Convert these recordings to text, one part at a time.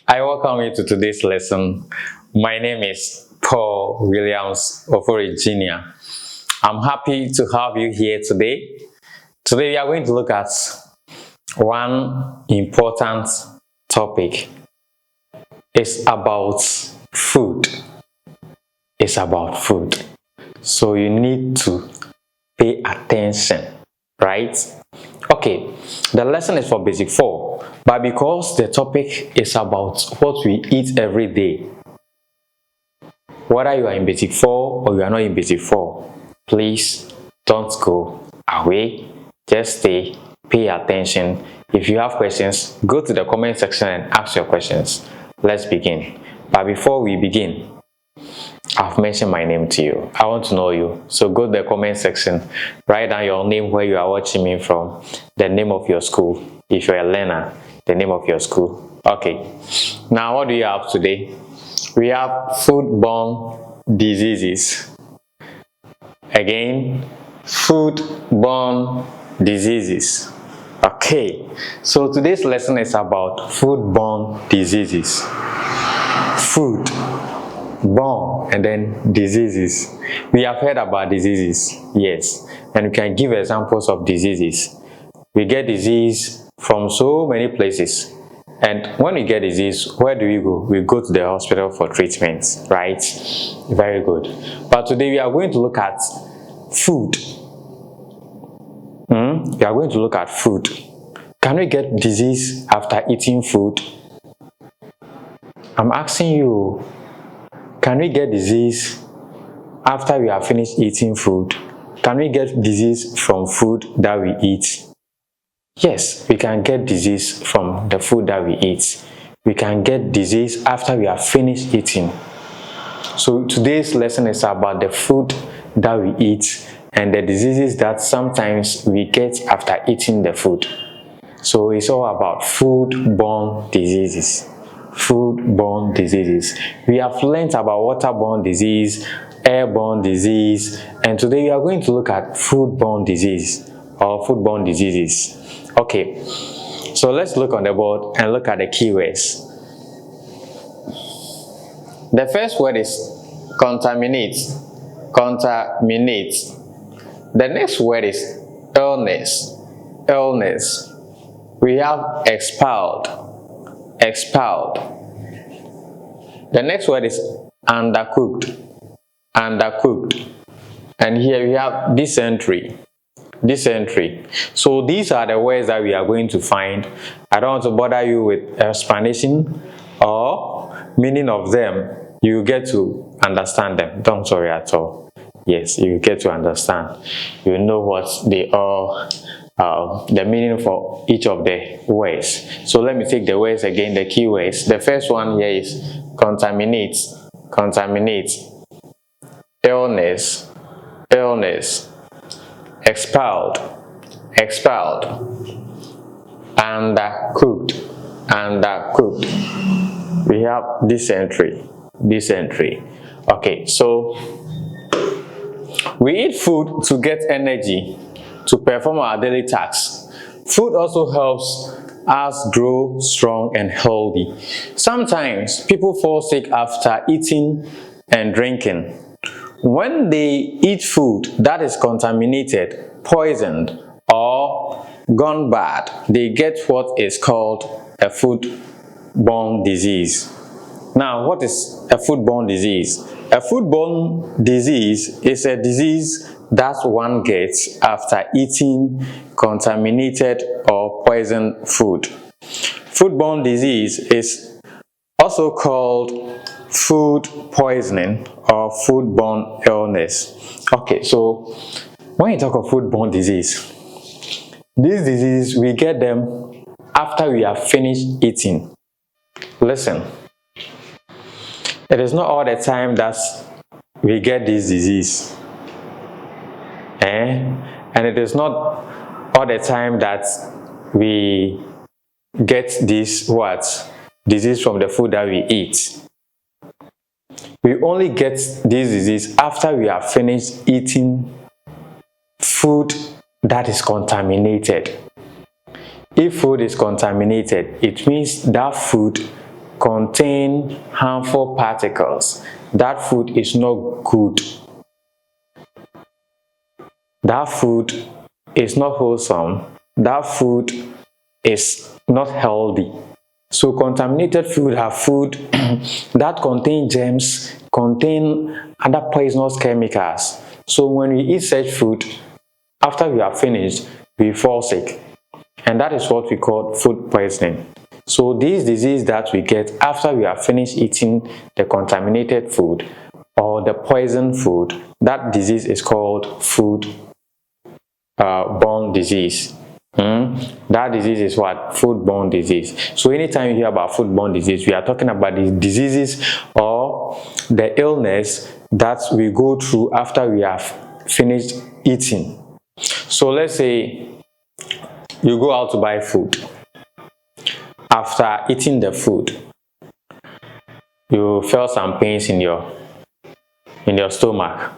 I welcome you to today's lesson. My name is Paul Williams of Virginia. I'm happy to have you here today. Today we are going to look at one important topic. It's about food. It's about food. So you need to pay attention, right? Okay, the lesson is for Basic 4, but because the topic is about what we eat every day, whether you are in Basic 4 or you are not in Basic 4, please don't go away. Just stay, pay attention. If you have questions, go to the comment section and ask your questions. Let's begin. But before we begin, I've mentioned my name to you. I want to know you. So go to the comment section, write down your name, where you are watching me from, the name of your school. If you're a learner, the name of your school. Okay. Now, what do you have today? We have food-borne diseases. Again, food-borne diseases. Okay. So today's lesson is about food-borne diseases. Food. Born and then diseases. We have heard about diseases, yes, and we can give examples of diseases. We get disease from so many places, and when we get disease, where do we go? We go to the hospital for treatment, right? Very good. But today we are going to look at food. We are going to look at food. Can we get disease after eating food? I'm asking you. Can we get disease after we have finished eating food? Can we get disease from food that we eat? Yes, we can get disease from the food that we eat. We can get disease after we have finished eating. So today's lesson is about the food that we eat and the diseases that sometimes we get after eating the food. So it's all about food-borne diseases. Food-borne diseases. We have learned about waterborne disease, airborne disease, and today we are going to look at food-borne disease or food-borne diseases. Okay, so let's look on the board and look at the keywords. The first word is contaminate. Contaminate. The next word is illness. Illness. We have expelled. Expelled. The next word is undercooked. Undercooked. And here we have dysentery. Dysentery. So these are the words that we are going to find. I don't want to bother you with explanation or meaning of them. You get to understand them. Don't worry at all. Yes, you get to understand. You know what they are. The meaning for each of the words. So let me take the words again, the key words. The first one here is contaminate. Contaminate. Illness. Illness. Expelled. Expelled. Undercooked. Undercooked. We have dysentery. Dysentery. Okay, so we eat food to get energy to perform our daily tasks. Food also helps us grow strong and healthy. Sometimes people fall sick after eating and drinking. When they eat food that is contaminated, poisoned, or gone bad, they get what is called a food-borne disease. Now, what is a food-borne disease? A food-borne disease is a disease that one gets after eating contaminated or poisoned food. Food-borne disease is also called food poisoning or food-borne illness. Okay, so when you talk of food-borne disease, these diseases, we get them after we have finished eating. Listen, it is not all the time that we get this disease. And it is not all the time that we get this disease from the food that we eat. We only get this disease after we have finished eating food that is contaminated. If food is contaminated, it means that food contain harmful particles, that food is not good. That food is not wholesome. That food is not healthy. So contaminated food are food that contain germs, contain other poisonous chemicals. So when we eat such food, after we are finished, we fall sick. And that is what we call food poisoning. So this disease that we get after we have finished eating the contaminated food or the poisoned food, that disease is called food-borne disease. That disease is what? Food-borne disease. So anytime you hear about food-borne disease, we are talking about the diseases or the illness that we go through after we have finished eating. So let's say you go out to buy food. After eating the food, you felt some pains in your stomach.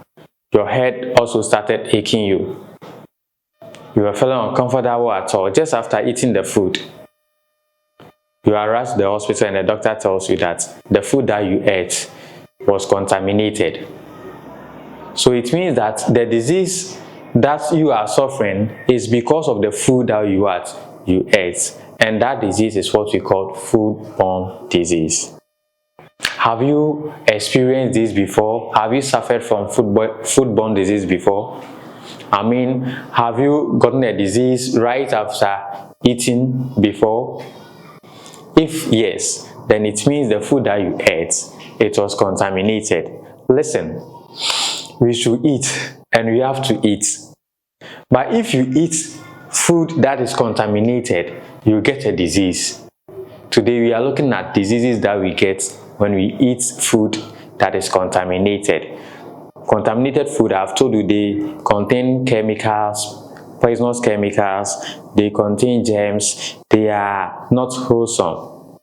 Your head also started aching you. You were feeling uncomfortable at all just after eating the food. You are rushed to the hospital and the doctor tells you that the food that you ate was contaminated. So it means that the disease that you are suffering is because of the food that you ate. And that disease is what we call food-borne disease. Have you experienced this before? Have you suffered from food-borne disease before? I mean, have you gotten a disease right after eating before? If yes, then it means the food that you ate, it was contaminated. Listen, we should eat and we have to eat. But if you eat food that is contaminated, you get a disease. Today we are looking at diseases that we get when we eat food that is contaminated. Contaminated food, I've told you, they contain chemicals, poisonous chemicals, they contain germs, they are not wholesome.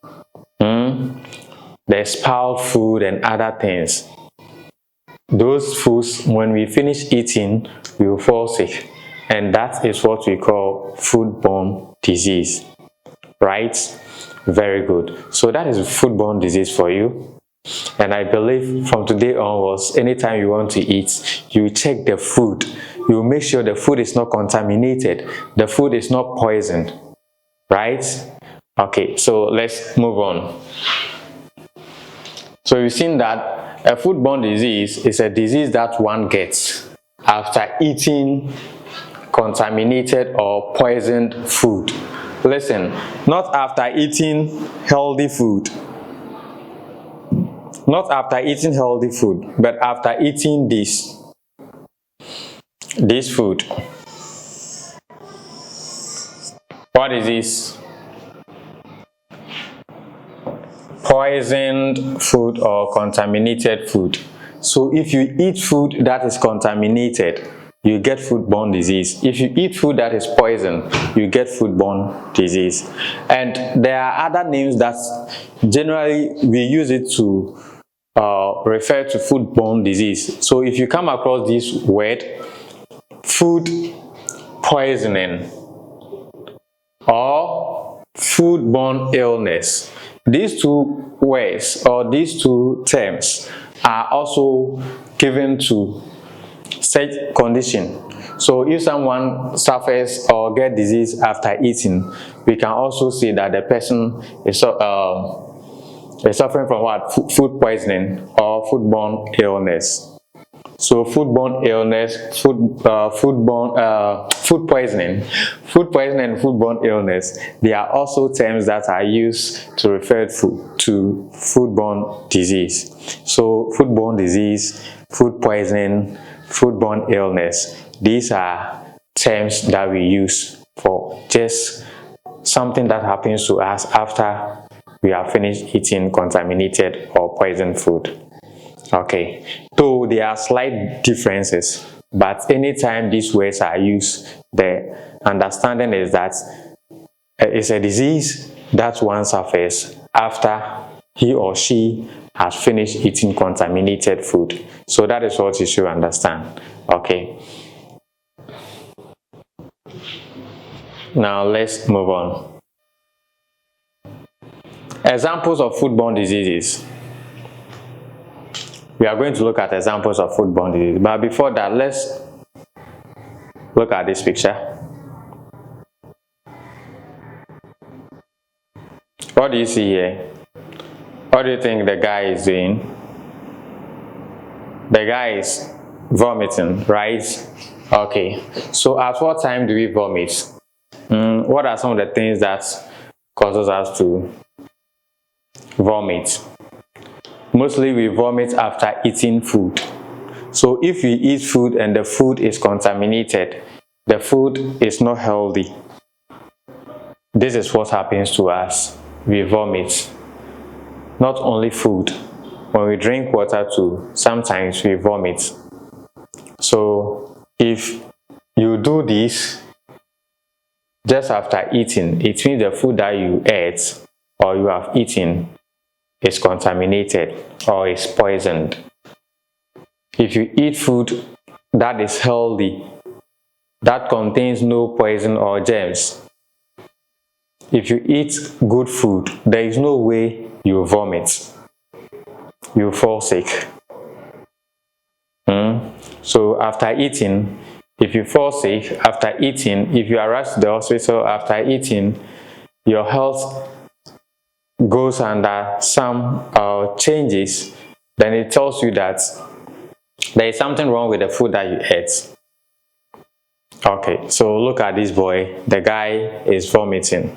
They spoil food and other things. Those foods, when we finish eating, we will fall sick. And that is what we call food-borne disease. Right? Very good. So that is food-borne disease for you. And I believe from today onwards, anytime you want to eat, you check the food. You make sure the food is not contaminated. The food is not poisoned. Right? Okay, so let's move on. So you've seen that a food-borne disease is a disease that one gets after eating contaminated or poisoned food. Listen, not after eating healthy food. Not after eating healthy food, but after eating this food. What is this? Poisoned food or contaminated food. So if you eat food that is contaminated, you get food-borne disease. If you eat food that is poisoned, you get food-borne disease. And there are other names that generally we use it to refer to food-borne disease. So if you come across this word, food poisoning or food-borne illness, these two words or these two terms are also given to such condition. So if someone suffers or gets disease after eating, we can also say that the person is suffering from what? Food poisoning or food-borne illness. So food-borne illness, food poisoning, and food-borne illness, they are also terms that are used to refer to food-borne disease. So food-borne disease, food poisoning, food-borne illness, these are terms that we use for just something that happens to us after we have finished eating contaminated or poisoned food. Okay, so there are slight differences, but anytime these words are used, the understanding is that it's a disease that one suffers after he or she has finished eating contaminated food. So that is what you should understand. Okay, now let's move on. Examples of foodborne diseases. We are going to look at examples of foodborne disease, but before that, let's look at this picture. What do you see here? What do you think the guy is doing? The guy is vomiting, right? Okay, so at what time do we vomit? What are some of the things that causes us to vomit? Mostly we vomit after eating food. So if we eat food and the food is contaminated, the food is not healthy, this is what happens to us. We vomit. Not only food, when we drink water too, sometimes we vomit. So if you do this just after eating, it means the food that you ate or you have eaten is contaminated or is poisoned. If you eat food that is healthy, that contains no poison or germs, if you eat good food, there is no way you vomit. You fall sick. So after eating, if you fall sick after eating, if you are rushed to the hospital after eating, your health goes under some changes, then it tells you that there is something wrong with the food that you ate. Okay, so look at this boy. The guy is vomiting.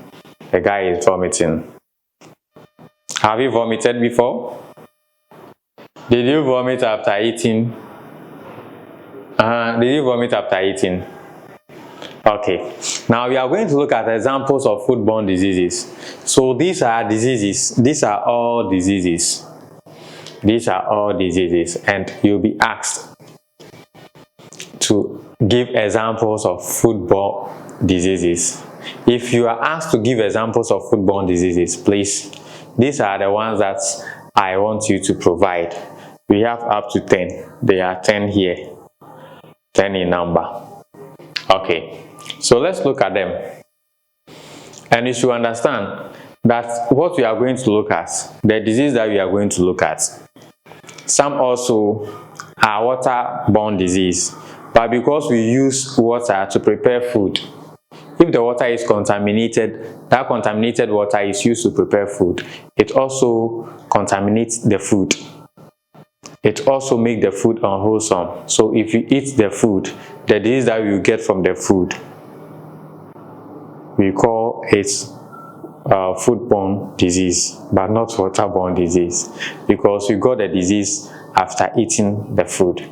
The guy is vomiting. Have you vomited before? Did you vomit after eating? Did you vomit after eating? Okay, now we are going to look at examples of foodborne diseases. So these are diseases. These are all diseases. These are all diseases, and you'll be asked to give examples of foodborne diseases. If you are asked to give examples of foodborne diseases, please, these are the ones that I want you to provide. We have up to 10. There are 10 here. 10 in number. Okay, so let's look at them. And you should understand that what we are going to look at, the disease that we are going to look at, some also are waterborne disease, but because we use water to prepare food, if the water is contaminated, that contaminated water is used to prepare food, it also contaminates the food. It also makes the food unwholesome. So if you eat the food, the disease that you get from the food, we call it foodborne disease, but not waterborne disease, because you got the disease after eating the food.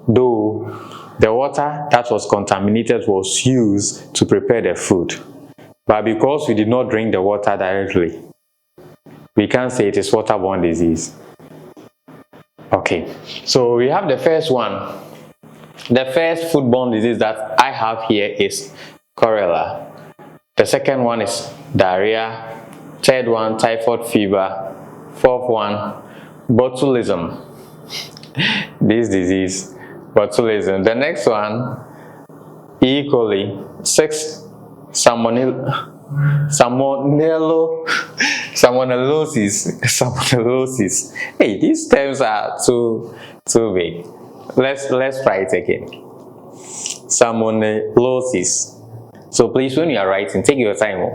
Though the water that was contaminated was used to prepare the food, but because we did not drink the water directly, we can't say it is waterborne disease. Okay, so we have the first one. The first foodborne disease that I have here is cholera. The second one is diarrhea. Third one, typhoid fever. Fourth one, botulism. This disease, botulism. The next one, E. coli. Sixth, salmonellosis. Hey, these terms are too big. Let's try it again. Salmonellosis. So please, when you are writing, take your time.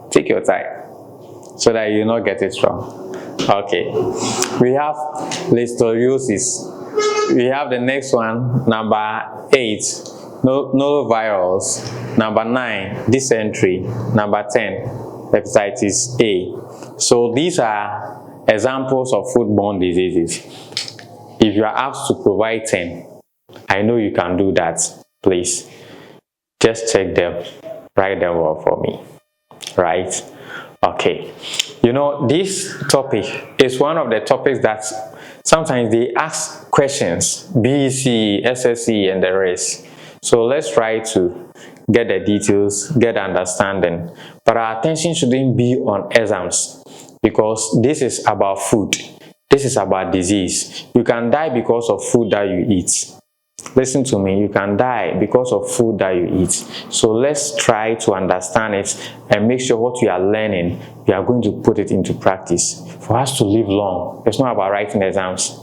Take your time, so that you not get it wrong. Okay. We have listeriosis. We have the next one, number 8. Norovirus. Number 9, dysentery. Number 10, hepatitis A. So these are examples of foodborne diseases. If you are asked to provide 10, I know you can do that. Please, just check them, write them all for me, right? Okay. You know, this topic is one of the topics that sometimes they ask questions, BEC, SSC, and the rest. So let's try to get the details, get understanding. But our attention shouldn't be on exams, because this is about food. This is about disease. You can die because of food that you eat. Listen to me, you can die because of food that you eat. So let's try to understand it and make sure what we are learning, we are going to put it into practice for us to live long. It's not about writing exams.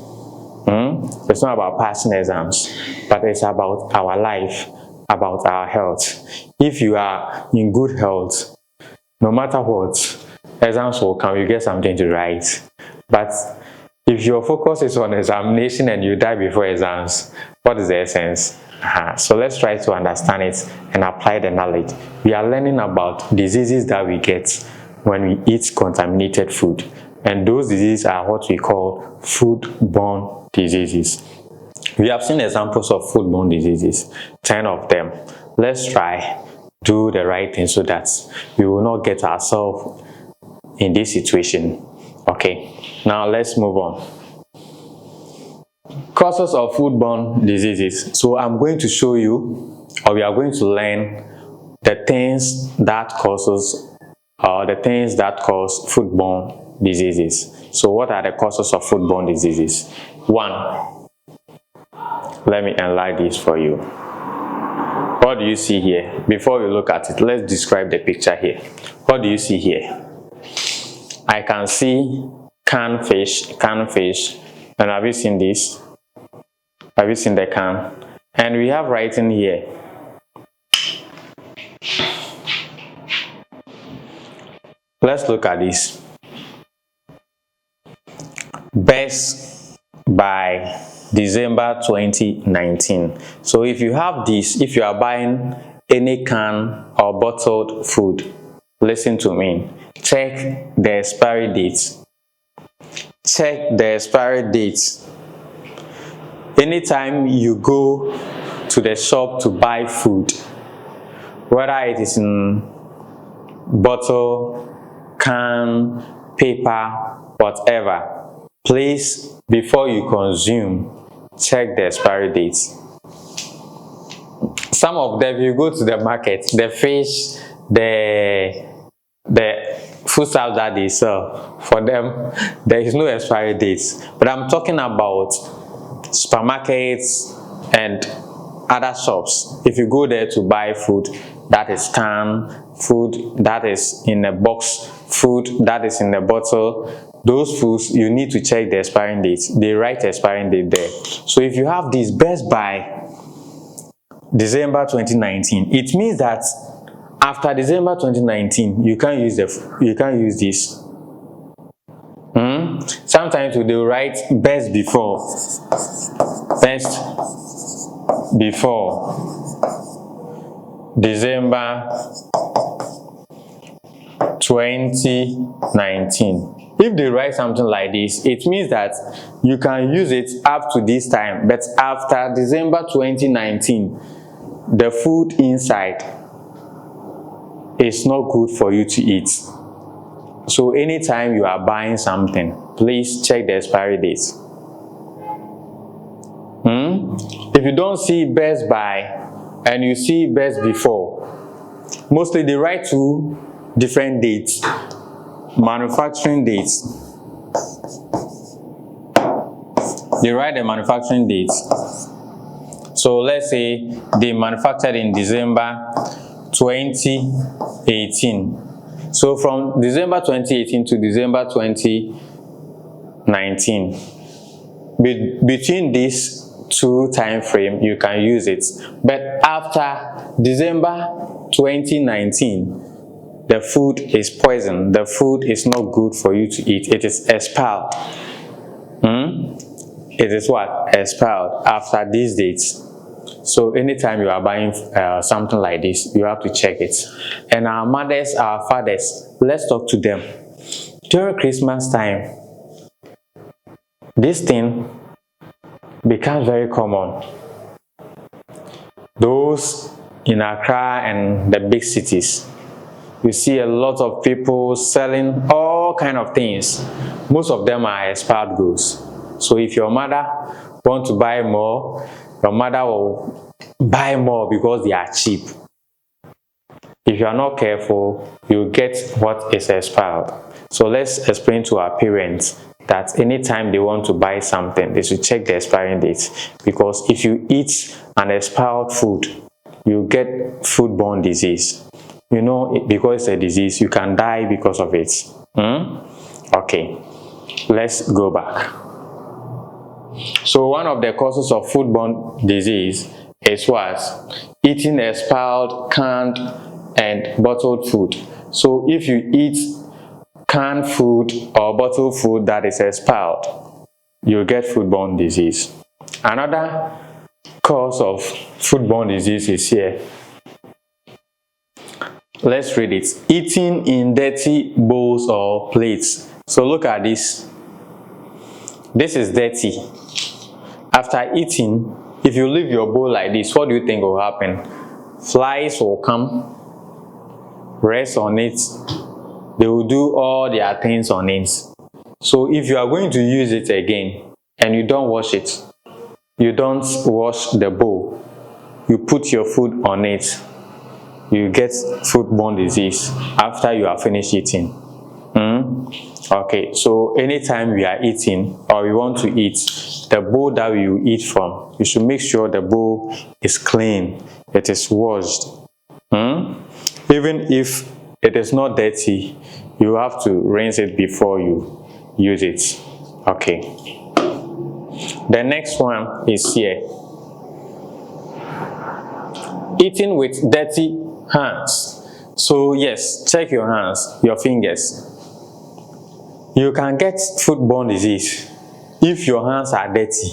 It's not about passing exams, but it's about our life, about our health. If you are in good health, no matter what, exams will come, you get something to write. But if your focus is on examination and you die before exams, what is the essence? So let's try to understand it and apply the knowledge. We are learning about diseases that we get when we eat contaminated food. And those diseases are what we call food-borne diseases. We have seen examples of food-borne diseases, 10 of them. Let's try do the right thing so that we will not get ourselves in this situation. Okay, now let's move on. Causes of food-borne diseases. So I'm going to show you, or we are going to learn the things that cause food-borne diseases. So what are the causes of food-borne diseases? 1. Let me enlighten this for you. What do you see here? Before we look at it, let's describe the picture here. What do you see here? I can see canned fish. And have you seen this? Have you seen the can? And we have writing here. Let's look at this. Best by December 2019. So if you have this, if you are buying any can or bottled food, listen to me. Check the expiry date. Check the expiry date. Anytime you go to the shop to buy food, whether it is in bottle, can, paper, whatever, please, before you consume, check the expiry date. Some of them, you go to the market, the fish, the food stuff that they sell, for them, there is no expiry date. But I'm talking about supermarkets and other shops. If you go there to buy food that is canned, food that is in a box, food that is in a bottle, those foods, you need to check the expiring date. They write expiring date there. So if you have this best by December 2019, it means that after December 2019, you can't use this. Sometimes they will write best before December 2019. If they write something like this, it means that you can use it up to this time, but after December 2019, the food inside is not good for you to eat. So anytime you are buying something, please check the expiry date. If you don't see best by and you see best before, mostly they write two different dates. Manufacturing dates. They write the manufacturing dates. So let's say they manufactured in December 2018. So from December 2018 to December 2019, between these two time frame, you can use it. But after December 2019, the food is poison. The food is not good for you to eat. It is expelled. It is what? Expelled after these dates. So anytime you are buying something like this, you have to check it. And our mothers, our fathers, let's talk to them. During Christmas time, this thing becomes very common. Those in Accra and the big cities, you see a lot of people selling all kind of things. Most of them are expired goods. So if your mother wants to buy more, your mother will buy more because they are cheap. If you are not careful, you get what is expired. So let's explain to our parents that anytime they want to buy something, they should check the expiring date, because if you eat an expired food, you get food-borne disease. You know, because it's a disease, you can die because of it. Okay, let's go back. So one of the causes of food-borne disease is what? Eating expired, canned, and bottled food. So if you eat canned food or bottled food that is expired, you get food-borne disease. Another cause of food-borne disease is here. Let's read it. Eating in dirty bowls or plates. So look at this. This is dirty. After eating, if you leave your bowl like this, what do you think will happen? Flies will come, rest on it. They will do all their things on it. So if you are going to use it again and you don't wash it, you don't wash the bowl, you put your food on it, you get food-borne disease after you are finished eating. Okay, so anytime we are eating or we want to eat, the bowl that we will eat from, you should make sure the bowl is clean, it is washed. Even if it is not dirty, you have to rinse it before you use it. Okay. The next one is here. Eating with dirty hands. So yes, check your hands, your fingers. You can get food-borne disease if your hands are dirty,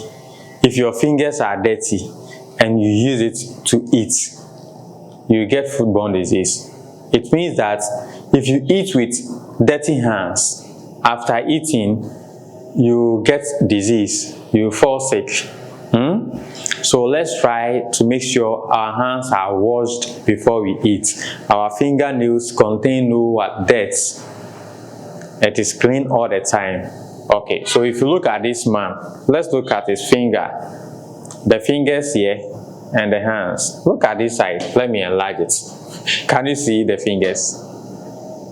if your fingers are dirty, and you use it to eat, you get food-borne disease. It means that if you eat with dirty hands, after eating, you get disease, you fall sick. So let's try to make sure our hands are washed before we eat. Our fingernails contain no dirt. It is clean all the time. Okay, so if you look at this man, let's look at his finger, the fingers here and the hands. Look at this side. Let me enlarge it. Can you see the fingers?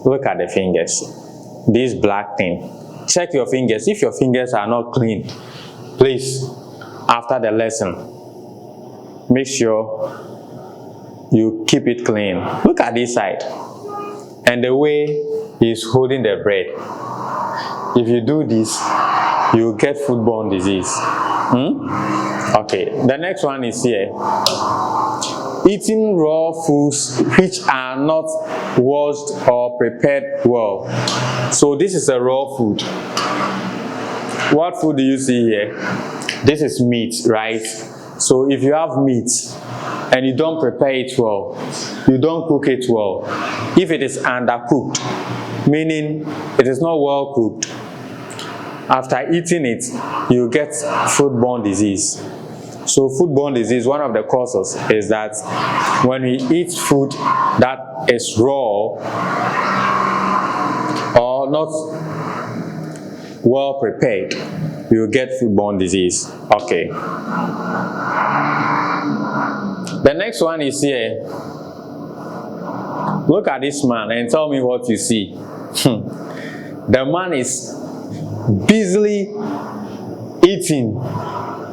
Look at the fingers. This black thing. Check your fingers. If your fingers are not clean, please, after the lesson, make sure you keep it clean. Look at this side and the way he's holding the bread. If you do this, you get food-borne disease. Okay, the next one is here. Eating raw foods which are not washed or prepared well. So this is a raw food. What food do you see here? This is meat, right? So if you have meat and you don't prepare it well, you don't cook it well, if it is undercooked, meaning it is not well cooked, after eating it, you get food-borne disease. So food-borne disease, one of the causes is that when we eat food that is raw or not well prepared, we will get food-borne disease. Okay. The next one is here. Look at this man and tell me what you see. The man is busily eating.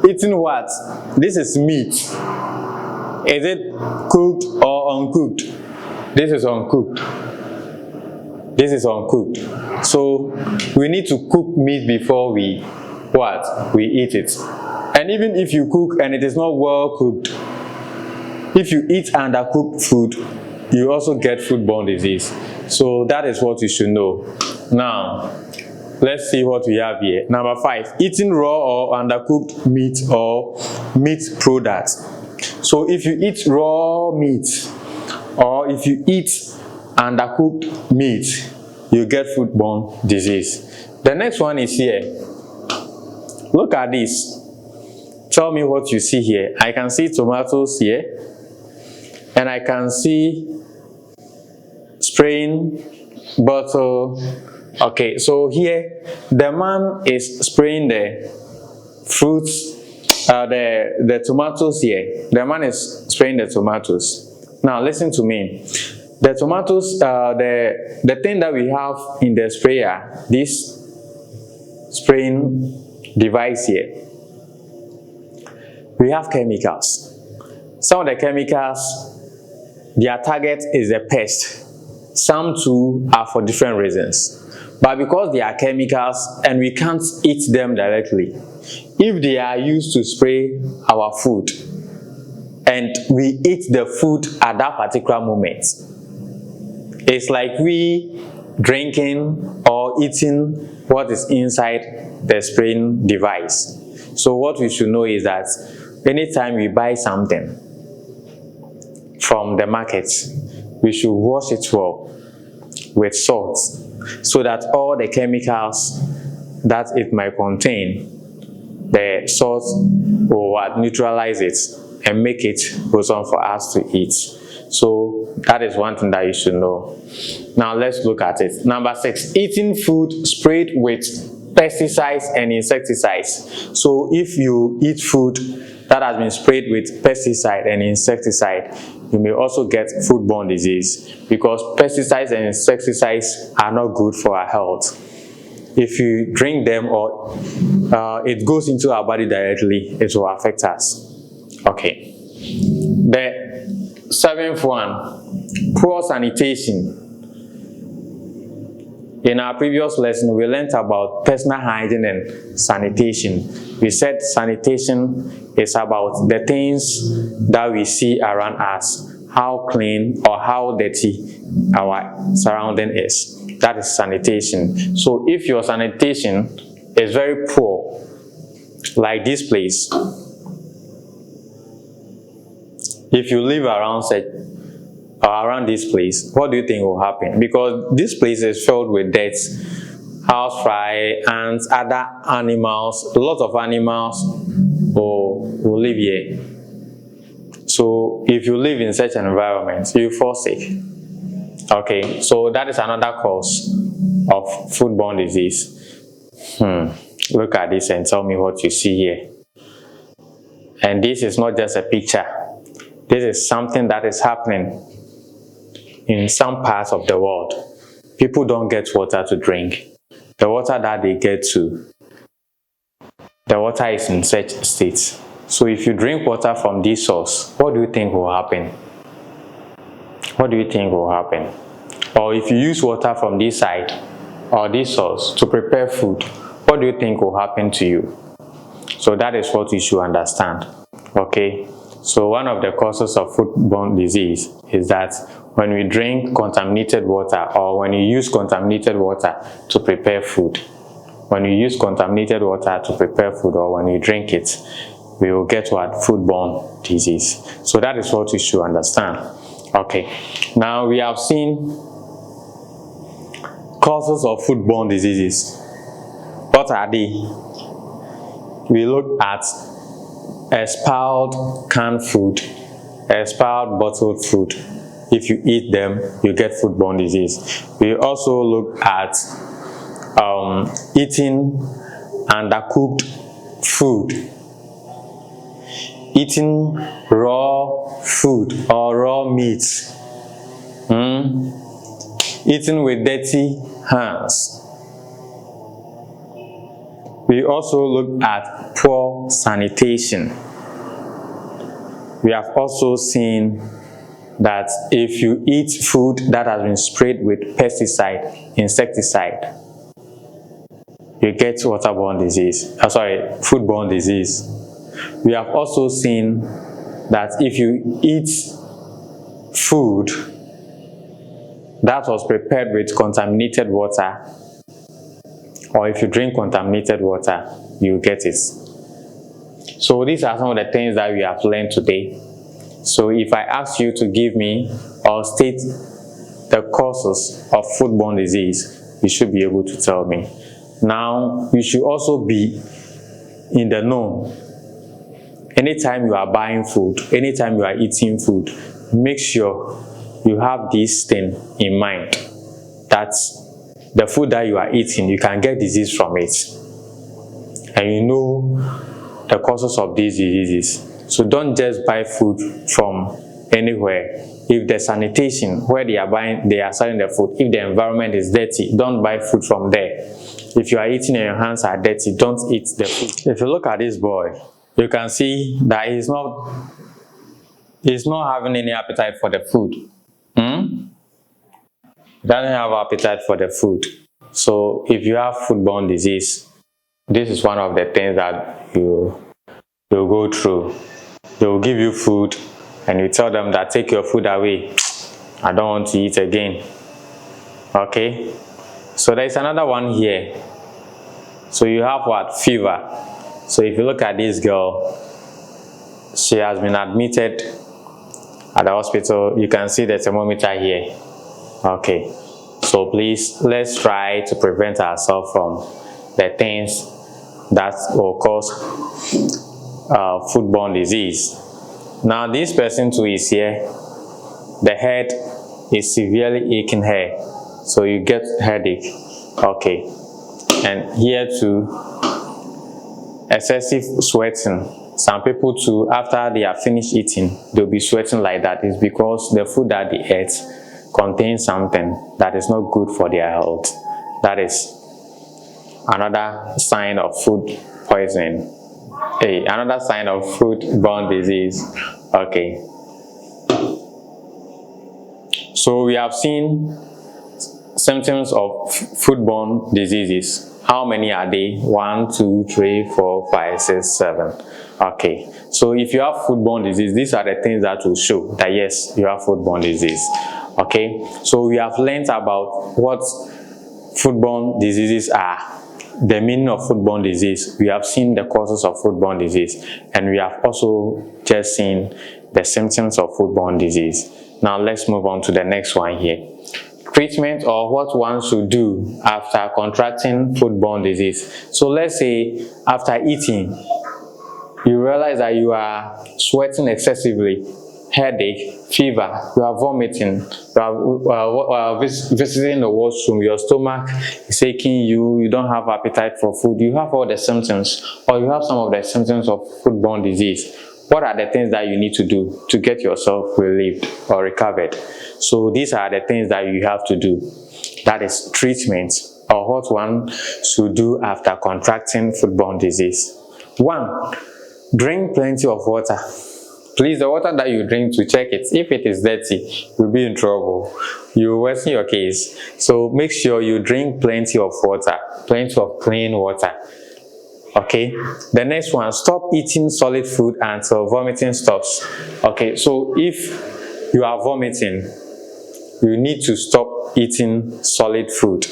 Eating what? This is meat. Is it cooked or uncooked? This is uncooked. This is uncooked. So we need to cook meat before we eat it. And even if you cook and it is not well cooked, if you eat undercooked food, you also get food-borne disease. So that is what you should know. Now, let's see what we have here. Number 5, eating raw or undercooked meat or meat products. So if you eat raw meat or if you eat undercooked meat, you get food-borne disease. The next one is here. Look at this. Tell me what you see here. I can see tomatoes here, and I can see spraying bottle. Okay, so here the man is spraying the fruits, the tomatoes here. The man is spraying the tomatoes. Now listen to me. The tomatoes, the thing that we have in the sprayer, this spraying device here, we have chemicals. Some of the chemicals, their target is a pest. Some too are for different reasons. But because they are chemicals and we can't eat them directly, if they are used to spray our food and we eat the food at that particular moment, it's like we drinking or eating what is inside the spraying device. So what we should know is that anytime we buy something from the market, we should wash it well with salt so that all the chemicals that it might contain, the salt will neutralize it and make it wholesome for us to eat. So that is one thing that you should know. Now let's look at it. Number 6, eating food sprayed with pesticides and insecticides. So if you eat food that has been sprayed with pesticide and insecticide, you may also get food-borne disease, because pesticides and insecticides are not good for our health. If you drink them or it goes into our body directly, it will affect us. Okay. The 7th one, poor sanitation. In our previous lesson, we learned about personal hygiene and sanitation. We said sanitation is about the things that we see around us, how clean or how dirty our surrounding is. That is sanitation. So if your sanitation is very poor, like this place, if you live around this place, what do you think will happen? Because this place is filled with dirt, housefly, ants, other animals. A lot of animals will live here. So if you live in such an environment, you fall sick. Okay, so that is another cause of food-borne disease. Look at this and tell me what you see here. And this is not just a picture. This is something that is happening in some parts of the world. People don't get water to drink. The water that they get the water is in such states. So if you drink water from this source, what do you think will happen? What do you think will happen? Or if you use water from this side or this source to prepare food, what do you think will happen to you? So that is what you should understand. Okay? So one of the causes of food-borne disease is that when we drink contaminated water, or when you use contaminated water to prepare food, when you use contaminated water to prepare food, or when you drink it, we will get what? Food-borne disease. So that is what you should understand. Okay, now we have seen causes of food-borne diseases. What are they? We look at expired canned food, expired bottled food. If you eat them, you get food-borne disease. We also look at eating undercooked food, eating raw food or raw meat, eating with dirty hands. We also look at poor sanitation. We have also seen that if you eat food that has been sprayed with pesticide, insecticide, you get waterborne disease. Food-borne disease. We have also seen that if you eat food that was prepared with contaminated water, or if you drink contaminated water, you get it. So these are some of the things that we have learned today. So if I ask you to give me or state the causes of food-borne disease, you should be able to tell me. Now, you should also be in the know. Anytime you are buying food, anytime you are eating food, make sure you have this thing in mind, that the food that you are eating, you can get disease from it. And you know the causes of these diseases. So don't just buy food from anywhere. If the sanitation where they are selling the food, if the environment is dirty, don't buy food from there. If you are eating and your hands are dirty, don't eat the food. If you look at this boy, you can see that he's not having any appetite for the food. He doesn't have appetite for the food. So if you have food-borne disease, this is one of the things that you'll go through. They will give you food and you tell them that take your food away. I don't want to eat again. Okay, so there's another one here. So you have what? Fever. So if you look at this girl, she has been admitted at the hospital. You can see the thermometer here. Okay, so please, let's try to prevent ourselves from the things that will cause food-borne disease. Now this person too is here. The head is severely aching here, so you get headache. Okay, and here too, excessive sweating. Some people too, after they are finished eating, they'll be sweating like that. It's because the food that they ate contains something that is not good for their health. That is another sign of food poisoning. Another sign of food-borne disease. Okay, so we have seen symptoms of food-borne diseases. How many are they? 1, 2, 3, 4, 5, 6, 7. Okay, so if you have food-borne disease, these are the things that will show that yes, you have food-borne disease. Okay, so we have learned about what food-borne diseases are, the meaning of food-borne disease. We have seen the causes of food-borne disease, and we have also just seen the symptoms of food-borne disease. Now let's move on to the next one here. Treatment, or what one should do after contracting food-borne disease. So let's say after eating, you realize that you are sweating excessively, headache, fever, you are vomiting, you are visiting the washroom, your stomach is aching you don't have appetite for food, you have all the symptoms, or you have some of the symptoms of food-borne disease. What are the things that you need to do to get yourself relieved or recovered? So these are the things that you have to do. That is treatment, or what one should do after contracting food-borne disease. 1, drink plenty of water. Please, the water that you drink, to check it. If it is dirty, you'll be in trouble. You worsen your case. So make sure you drink plenty of water, plenty of clean water. Okay, the next one, stop eating solid food until vomiting stops. Okay, so if you are vomiting, you need to stop eating solid food.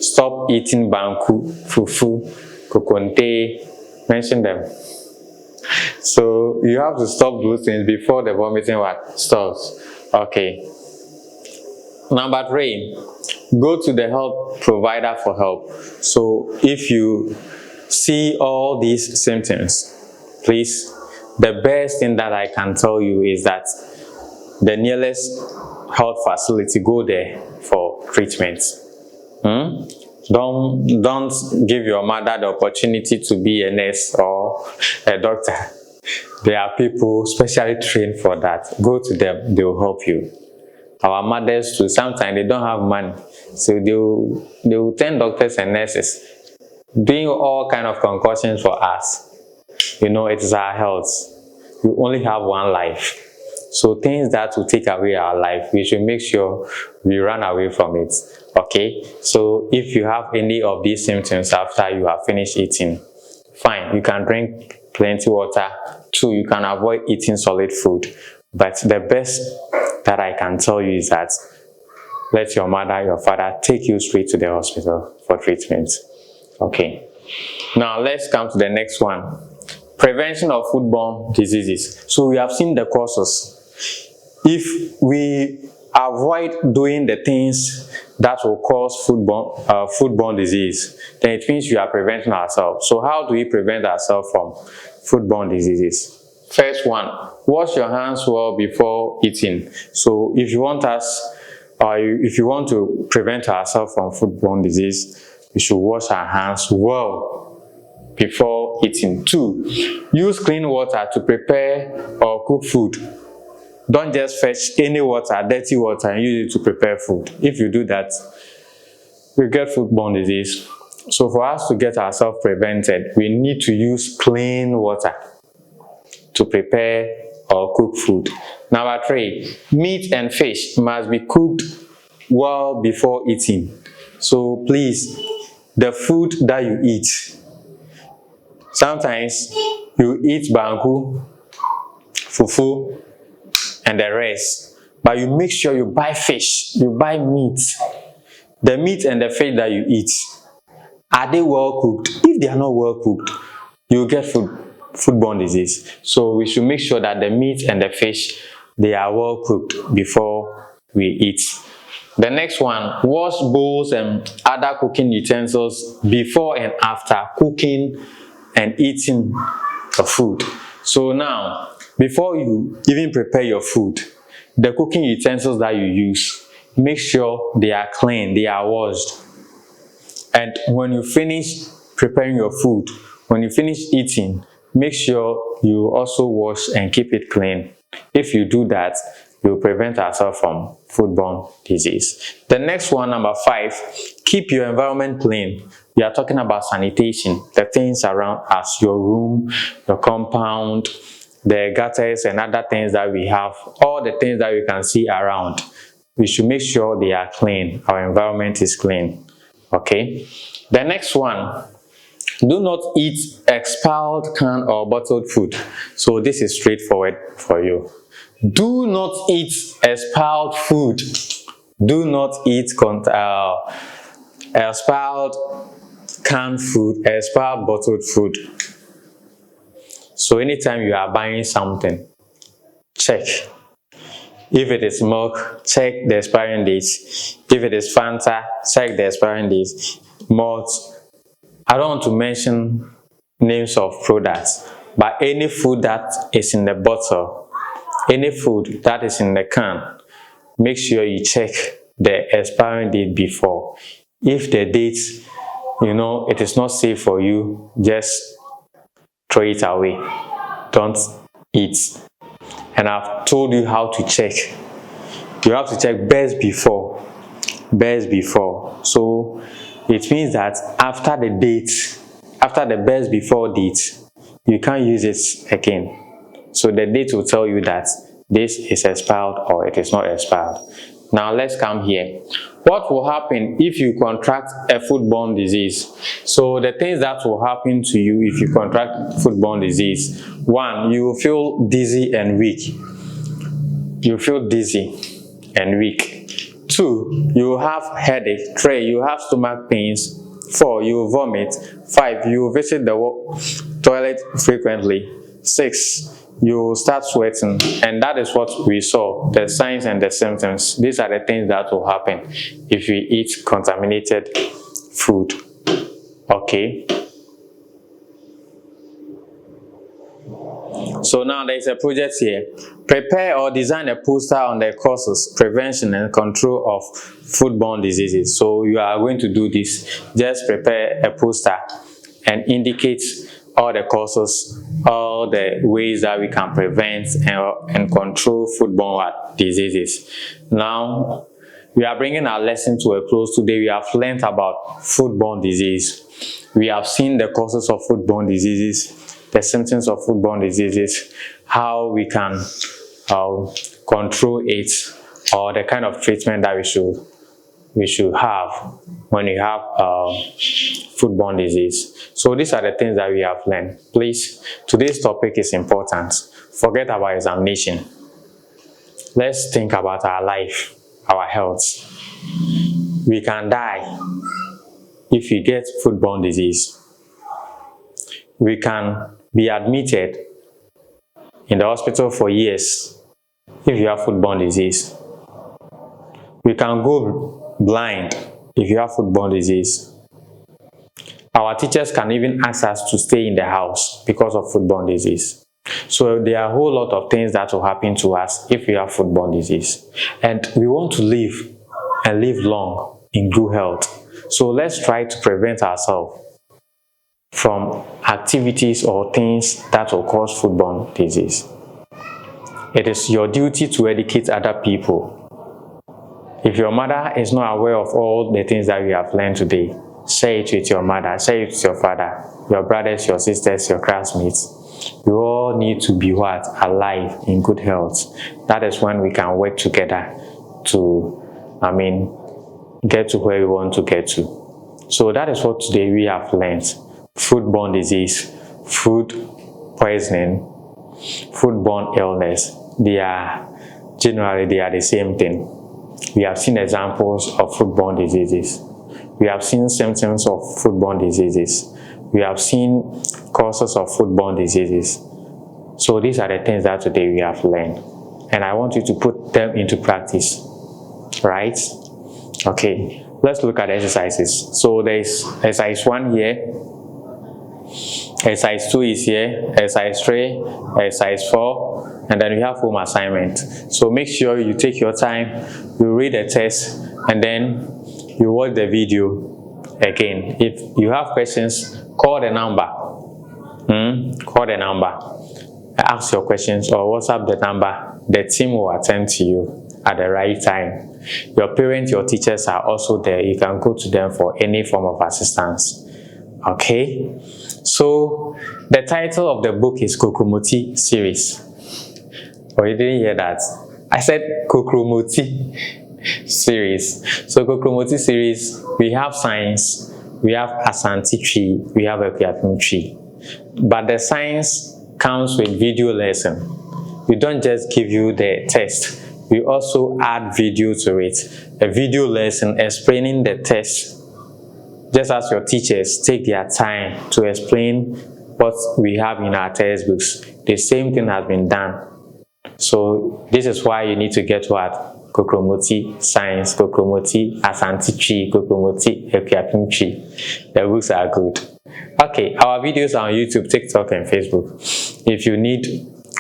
Stop eating banku, fufu, kokonte, mention them. So you have to stop those things before the vomiting stops. Okay. Number 3, go to the health provider for help. So if you see all these symptoms, please, the best thing that I can tell you is that the nearest health facility, go there for treatment. Don't give your mother the opportunity to be a nurse or a doctor. There are people specially trained for that. Go to them, they will help you. Our mothers too, sometimes they don't have money, so they will send doctors and nurses doing all kind of concoctions for us. It is our health. We only have one life. So things that will take away our life, we should make sure we run away from it. Okay, so if you have any of these symptoms after you have finished eating, fine, you can drink plenty water. 2, you can avoid eating solid food. But the best that I can tell you is that let your mother, your father take you straight to the hospital for treatment. Okay, now let's come to the next one. Prevention of food-borne diseases. So we have seen the causes. If we avoid doing the things that will cause food-borne disease, then it means we are preventing ourselves. So how do we prevent ourselves from food-borne diseases? First one, wash your hands well before eating. So if you want to prevent ourselves from food-borne disease, we should wash our hands well before eating. 2, use clean water to prepare or cook food. Don't just fetch any water, dirty water, and use it to prepare food. If you do that, you get food-borne disease. So for us to get ourselves prevented, we need to use clean water to prepare or cook food. Number 3, meat and fish must be cooked well before eating. So please, the food that you eat, sometimes you eat banku, fufu, and the rest, but you make sure you buy fish, you buy meat. The meat and the fish that you eat, are they well cooked? If they are not well cooked, you will get food-borne disease. So we should make sure that the meat and the fish, they are well cooked before we eat. The next one, wash bowls and other cooking utensils before and after cooking and eating the food. So now, before you even prepare your food, the cooking utensils that you use, make sure they are clean, they are washed. And when you finish preparing your food, when you finish eating, make sure you also wash and keep it clean. If you do that, you will prevent ourselves from food-borne disease. The next one, number 5, keep your environment clean. We are talking about sanitation, the things around us, your room, your compound, the gutters and other things that we have, all the things that we can see around. We should make sure they are clean, our environment is clean. Okay. The next one, do not eat expired canned or bottled food. So this is straightforward for you. Do not eat expired food. Do not eat expired canned food, expired bottled food. So anytime you are buying something, check. If it is milk, check the expiring dates. If it is Fanta, check the expiring dates. Malt, I don't want to mention names of products, but any food that is in the bottle, any food that is in the can, make sure you check the expiring date before. If the date, it is not safe for you, just throw it away. Don't eat. And I've told you how to check. You have to check best before. So it means that after the best before date, you can't use it again. So the date will tell you that this is expired or it is not expired. Now let's come here. What will happen if you contract a food-borne disease? So the things that will happen to you if you contract food-borne disease: 1, you will feel dizzy and weak. You feel dizzy and weak. 2, you will have headache. 3, you have stomach pains. 4, you will vomit. 5, you will visit the toilet frequently. 6, you will start sweating. And that is what we saw, the signs and the symptoms. These are the things that will happen if we eat contaminated food. Okay. So now there is a project here. Prepare or design a poster on the causes, prevention and control of food-borne diseases. So you are going to do this. Just prepare a poster and indicate all the causes, all the ways that we can prevent and control food-borne diseases. Now, we are bringing our lesson to a close today. We have learned about food-borne disease. We have seen the causes of food-borne diseases, the symptoms of food-borne diseases, how we can control it, or the kind of treatment that we should have when you have food-borne disease. So these are the things that we have learned. Please, today's topic is important. Forget about examination. Let's think about our life, our health. We can die if we get food-borne disease. We can be admitted in the hospital for years if you have food-borne disease. We can go blind if you have food-borne disease. Our teachers can even ask us to stay in the house because of food-borne disease. So there are a whole lot of things that will happen to us if we have food-borne disease. And we want to live and live long in good health. So let's try to prevent ourselves from activities or things that will cause food-borne disease. It is your duty to educate other people. If your mother is not aware of all the things that we have learned today, Share it with your mother, share it with your father, your brothers, your sisters, your classmates. We all need to be what? Alive, in good health. That is when we can work together to, get to where we want to get to. So that is what today we have learned. Food-borne disease, food poisoning, food-borne illness, they are the same thing. We have seen examples of food-borne diseases. We have seen symptoms of food-borne diseases. We have seen causes of food-borne diseases. So these are the things that today we have learned. And I want you to put them into practice. Right? Okay. Let's look at exercises. So there's exercise 1 here. Exercise 2 is here. Exercise 3. Exercise 4. And then we have home assignment. So make sure you take your time, you read the text, and then you watch the video again. If you have questions, call the number. Call the number. Ask your questions or WhatsApp the number. The team will attend to you at the right time. Your parents, your teachers are also there. You can go to them for any form of assistance. Okay? So, the title of the book is Kokromoti series. Oh, you didn't hear that? I said Kokromoti series. So, Kokromoti series, we have science, we have Asante tree, we have Ekuapem tree. But the science comes with video lesson. We don't just give you the text. We also add video to it. A video lesson explaining the text. Just as your teachers take their time to explain what we have in our textbooks, the same thing has been done. So this is why you need to get what? Kokromoti science, Kokromoti Asante tree, Kokromoti Ekuapem tree. The books are good. Okay, our videos are on YouTube, TikTok, and Facebook. If you need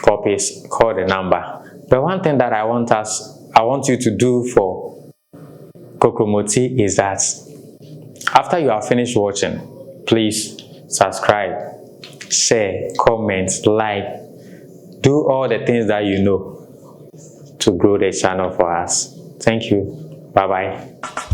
copies, call the number. But one thing that I want you to do for Kokromoti is that after you have finished watching, please subscribe, share, comment, like, do all the things that you know to grow the channel for us. Thank you. Bye-bye.